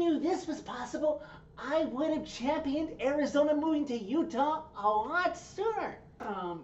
knew this was possible, I would have championed Arizona moving to Utah a lot sooner.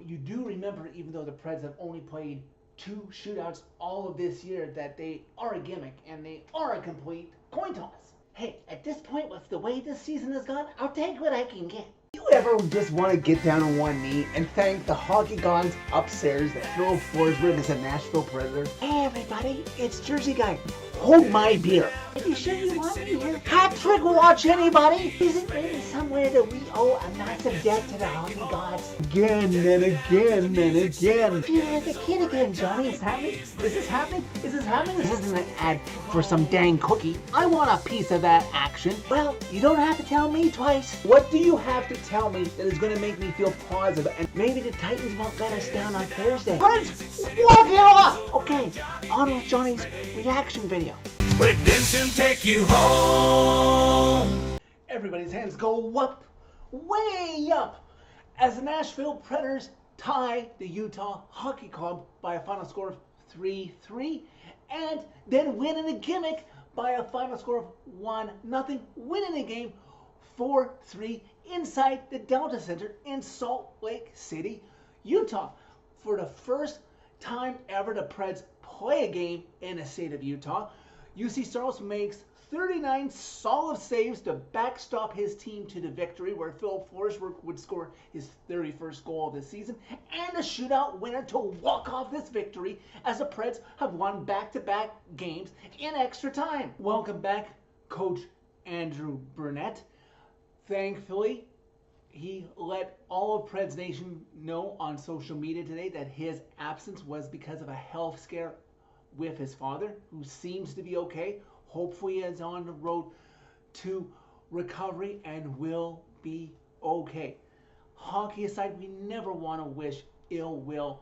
You do remember, even though the Preds have only played 2 shootouts all of this year, that they are a gimmick and they are a complete coin toss. Hey, at this point, with the way this season has gone, I'll take what I can get. You ever just want to get down on one knee and thank the hockey gods upstairs that Phil Forsberg is a Nashville Predator? Hey everybody, it's Jersey Guy. Hold my beer. Are you sure you want me here? Hat-trick watch anybody? Is it really somewhere that we owe a massive debt to the hockey gods? Again and again and again. You're like a kid again, Johnny. Is this happening? Is this happening? This isn't an ad for some dang cookie. I want a piece of that action. Well, you don't have to tell me twice. What do you have to tell me that is going to make me feel positive? And Maybe the Titans won't let us down on Thursday. Preds, walk it off! Okay, on with Johnny's reaction video. Redemption take you home. Everybody's hands go up, way up, as the Nashville Predators tie the Utah Hockey Club by a final score of 3-3, and then win in a gimmick by a final score of 1-0, winning the game 4-3 inside the Delta Center in Salt Lake City, Utah. For the first time ever the Preds play a game in the state of Utah, UC Saros makes 39 solid saves to backstop his team to the victory, where Phil Forsberg would score his 31st goal of the season, and a shootout winner to walk off this victory, as the Preds have won back-to-back games in extra time. Welcome back, Coach Andrew Burnett. Thankfully, he let all of Preds Nation know on social media today that his absence was because of a health scare with his father, who seems to be okay. Hopefully is on the road to recovery and will be okay. Hockey aside, we never want to wish ill will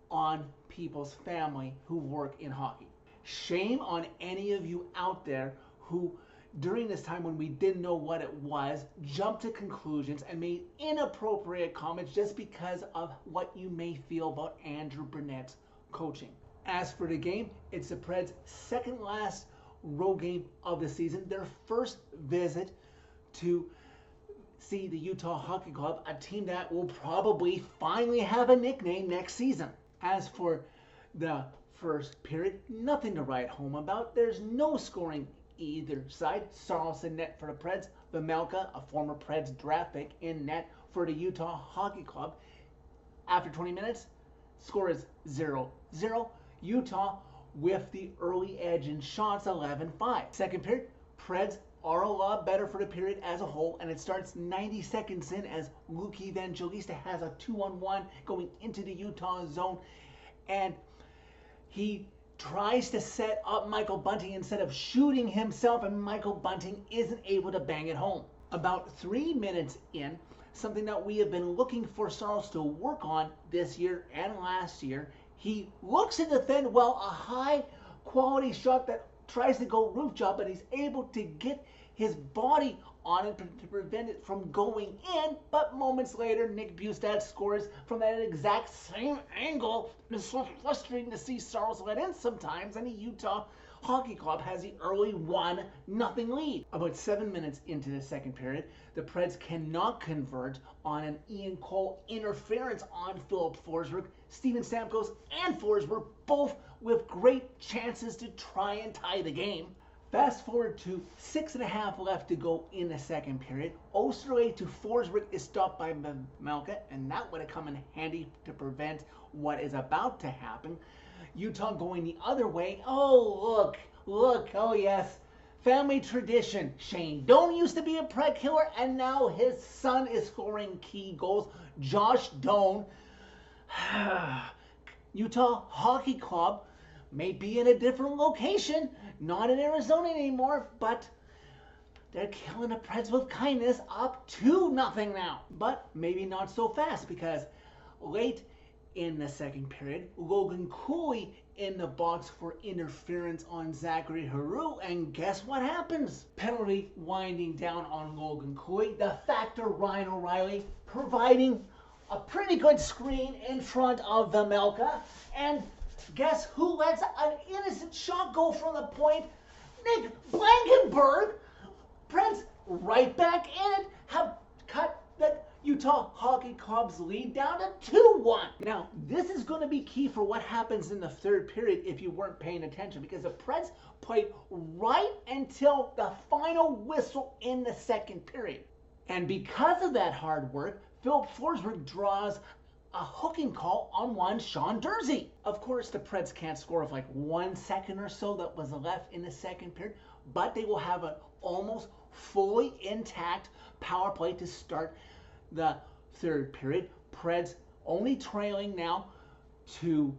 on people's family who work in hockey. Shame on any of you out there who, during this time when we didn't know what it was, jumped to conclusions and made inappropriate comments just because of what you may feel about Andrew Burnett's coaching. As for the game, it's the Preds' second last road game of the season, their first visit to see the Utah Hockey Club, a team that will probably finally have a nickname next season. As for the first period, nothing to write home about. There's no scoring either side. Saros in net for the Preds. Vemelka, a former Preds draft pick, in net for the Utah Hockey Club. After 20 minutes, score is 0-0. Utah with the early edge in shots, 11-5. Second period, Preds are a lot better for the period as a whole, and it starts 90 seconds in as Luke Evangelista has a 2-on-1 going into the Utah zone, and he tries to set up Michael Bunting instead of shooting himself, and Michael Bunting isn't able to bang it home. About 3 minutes in, something that we have been looking for Saros to work on this year and last year, he looks to defend well, a high quality shot that tries to go roof job, but he's able to get his body on it to prevent it from going in. But moments later, Nick Bustad scores from that exact same angle. It's so frustrating to see Saros let in sometimes, and the Utah Hockey Club has the early 1-0 lead. About 7 minutes into the second period, the Preds cannot convert on an Ian Cole interference on Philip Forsberg. Steven Stamkos and Forsberg both with great chances to try and tie the game. Fast forward to 6.5 left to go in the second period. Osterley to Forsberg is stopped by Vemelka, and that would have come in handy to prevent what is about to happen. Utah going the other way. Oh, look, oh yes. Family tradition. Shane Doan used to be a Pred killer, and now his son is scoring key goals. Josh Doan. Utah Hockey Club may be in a different location, not in Arizona anymore, but they're killing the Preds with kindness, up 2-0 now. But maybe not so fast, because late in the second period, Logan Cooley in the box for interference on Zachary Heroux, and guess what happens? Penalty winding down on Logan Cooley. The factor Ryan O'Reilly providing a pretty good screen in front of Vemelka, and guess who lets an innocent shot go from the point? Nick Blankenberg. right back and have cut the Utah Hockey Club's lead down to 2-1. Now, this is going to be key for what happens in the third period if you weren't paying attention, because the Preds played right until the final whistle in the second period. And because of that hard work, Philip Forsberg draws a hooking call on one Sean Durzi. Of course, the Preds can't score with like 1 second or so that was left in the second period, but they will have an almost fully intact power play to start the third period. Preds only trailing now 2-1.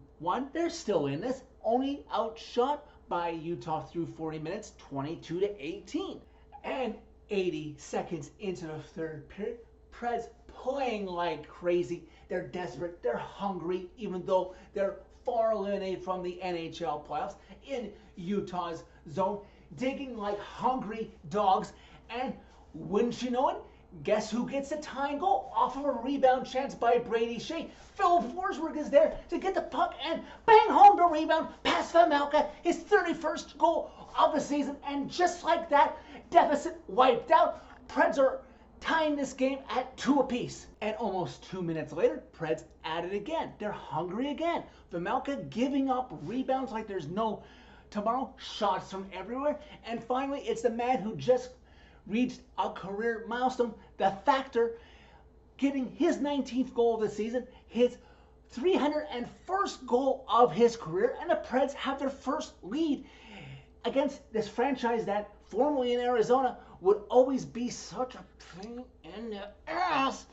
They're still in this, only outshot by Utah through 40 minutes, 22-18. And 80 seconds into the third period, Preds playing like crazy. They're desperate, they're hungry, even though they're far eliminated from the NHL playoffs, in Utah's zone, digging like hungry dogs. And wouldn't you know it, guess who gets the tying goal off of a rebound chance by Brady Shea? Philip Forsberg is there to get the puck and bang home the rebound past Vejmelka, his 31st goal of the season. And just like that, deficit wiped out. Preds are tying this game at 2 apiece. And almost 2 minutes later, Preds at it again. They're hungry again. Vejmelka giving up rebounds like there's no tomorrow, shots from everywhere. And finally, it's the man who just reached a career milestone, the Factor, getting his 19th goal of the season, his 301st goal of his career, and the Preds have their first lead against this franchise that formerly in Arizona would always be such a pain in the ass.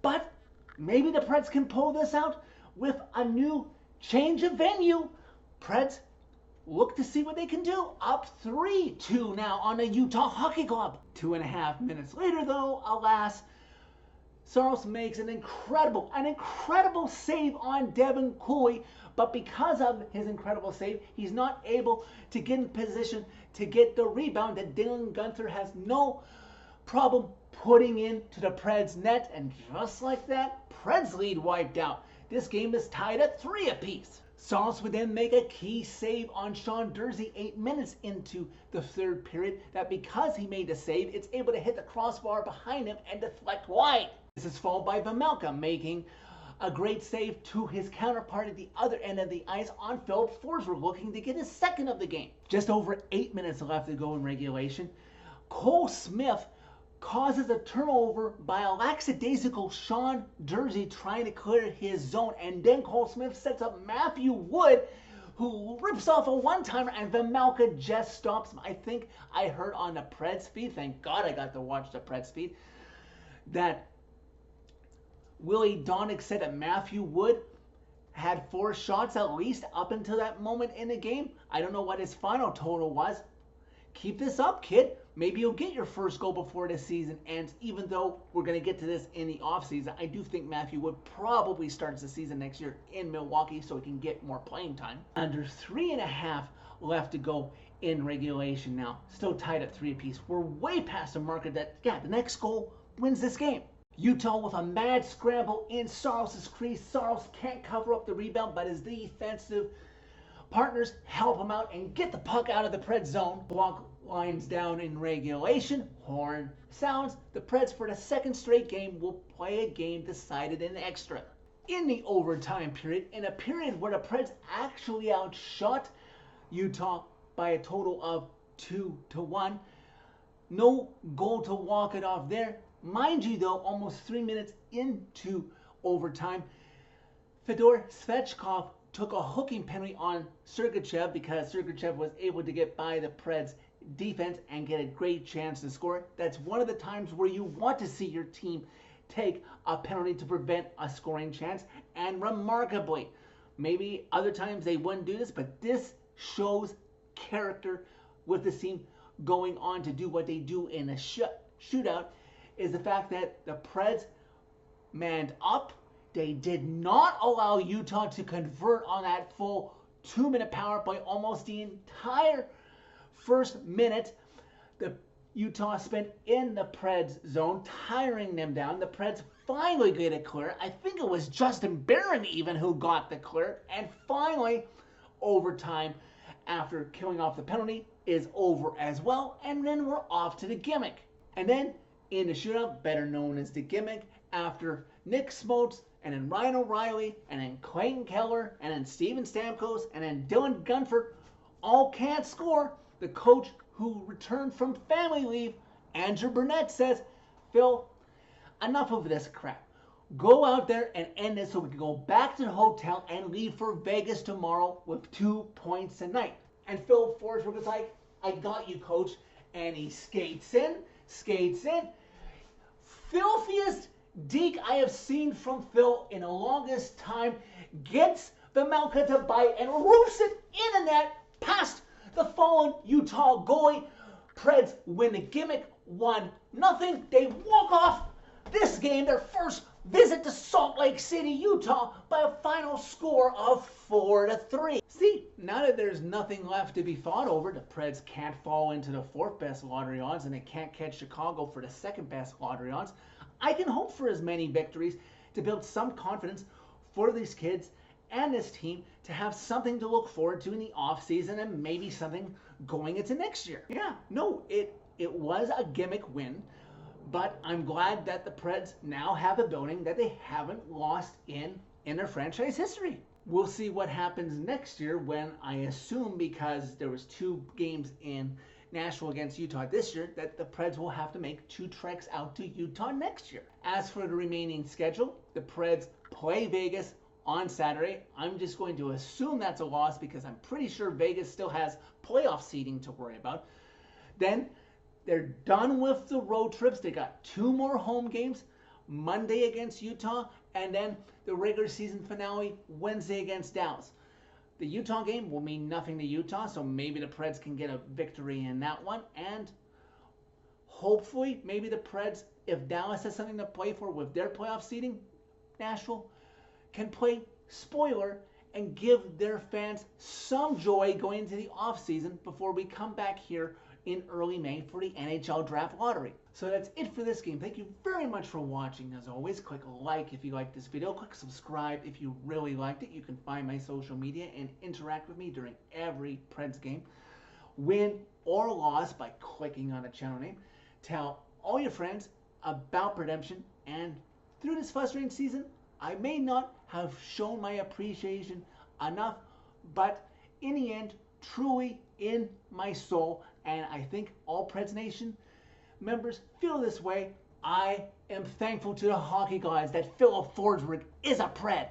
But maybe the Preds can pull this out with a new change of venue. Preds look to see what they can do. Up 3-2 now on the Utah Hockey Club. 2.5 minutes later, though, alas, Saros makes an incredible save on Devin Cooley. But because of his incredible save, he's not able to get in position to get the rebound that Dylan Guenther has no problem putting into the Preds net. And just like that, Preds lead wiped out. This game is tied at 3 apiece. Saros would then make a key save on Sean Durzi 8 minutes into the third period, that because he made the save, it's able to hit the crossbar behind him and deflect wide. This is followed by Vejmelka making a great save to his counterpart at the other end of the ice on Philip Forsberg, looking to get his second of the game. Just over 8 minutes left to go in regulation. Cole Smith causes a turnover by a lackadaisical Sean Durzi trying to clear his zone, and then Cole Smith sets up Matthew Wood, who rips off a one-timer, and Vejmelka just stops him. I think I heard on the Preds feed, thank God I got to watch the Preds feed, that Willie Donick said that Matthew Wood had 4 shots at least up until that moment in the game. I don't know what his final total was. Keep this up, kid. Maybe you'll get your first goal before the season ends. Even though we're going to get to this in the offseason, I do think Matthew Wood probably starts the season next year in Milwaukee so he can get more playing time. Under 3.5 left to go in regulation now. Still tied at 3 apiece. We're way past the marker that, the next goal wins this game. Utah with a mad scramble in Saros' crease. Saros can't cover up the rebound, but his defensive partners help him out and get the puck out of the Preds zone. Block lines down in regulation. Horn sounds. The Preds, for the second straight game, will play a game decided in extra. In the overtime period, in a period where the Preds actually outshot Utah by a total of 2-1. No goal to walk it off there. Mind you, though, almost 3 minutes into overtime, Fedor Svechkov took a hooking penalty on Sergachev because Sergachev was able to get by the Preds defense and get a great chance to score. That's one of the times where you want to see your team take a penalty to prevent a scoring chance. And remarkably, maybe other times they wouldn't do this, but this shows character with the team going on to do what they do in a shootout, is the fact that the Preds manned up. They did not allow Utah to convert on that full 2-minute power play. Almost the entire first minute, the Utah spent in the Preds zone, tiring them down. The Preds finally get it clear. I think it was Justin Barron even who got the clear. And finally, overtime, after killing off the penalty, is over as well. And then we're off to the gimmick. And then in the shootout, better known as the gimmick, after Nick Smotes and then Ryan O'Reilly and then Clayton Keller and then Steven Stamkos and then Dylan Gunford all can't score, the coach who returned from family leave, Andrew Burnett, says, Phil, enough of this crap. Go out there and end it so we can go back to the hotel and leave for Vegas tomorrow with 2 points tonight. And Phil Forsberg was like, I got you, coach. And he skates in. Filthiest deke I have seen from Phil in the longest time. Gets the Malka to bite and roofs it in the net past the fallen Utah goalie. Preds win the gimmick 1-0. They walk off this game, their first visit to Salt Lake City, Utah, by a final score of 4-3. See, now that there's nothing left to be fought over, the Preds can't fall into the 4th best lottery odds and they can't catch Chicago for the 2nd best lottery odds. I can hope for as many victories to build some confidence for these kids and this team to have something to look forward to in the offseason and maybe something going into next year. Yeah, no, it was a gimmick win. But I'm glad that the Preds now have a building that they haven't lost in their franchise history. We'll see what happens next year when I assume, because there was 2 games in Nashville against Utah this year, that the Preds will have to make 2 treks out to Utah next year. As for the remaining schedule, the Preds play Vegas on Saturday. I'm just going to assume that's a loss because I'm pretty sure Vegas still has playoff seeding to worry about. Then they're done with the road trips. They got 2 more home games, Monday against Utah, and then the regular season finale Wednesday against Dallas. The Utah game will mean nothing to Utah, so maybe the Preds can get a victory in that one. And hopefully, maybe the Preds, if Dallas has something to play for with their playoff seeding, Nashville can play spoiler and give their fans some joy going into the offseason before we come back here in early May for the NHL Draft Lottery. So that's it for this game. Thank you very much for watching. As always, click like if you like this video. Click subscribe if you really liked it. You can find my social media and interact with me during every Preds game, win or loss, by clicking on the channel name. Tell all your friends about Redemption. And through this frustrating season, I may not have shown my appreciation enough, but in the end, truly in my soul, and I think all Preds Nation members feel this way, I am thankful to the hockey gods that Philip Forsberg is a Pred.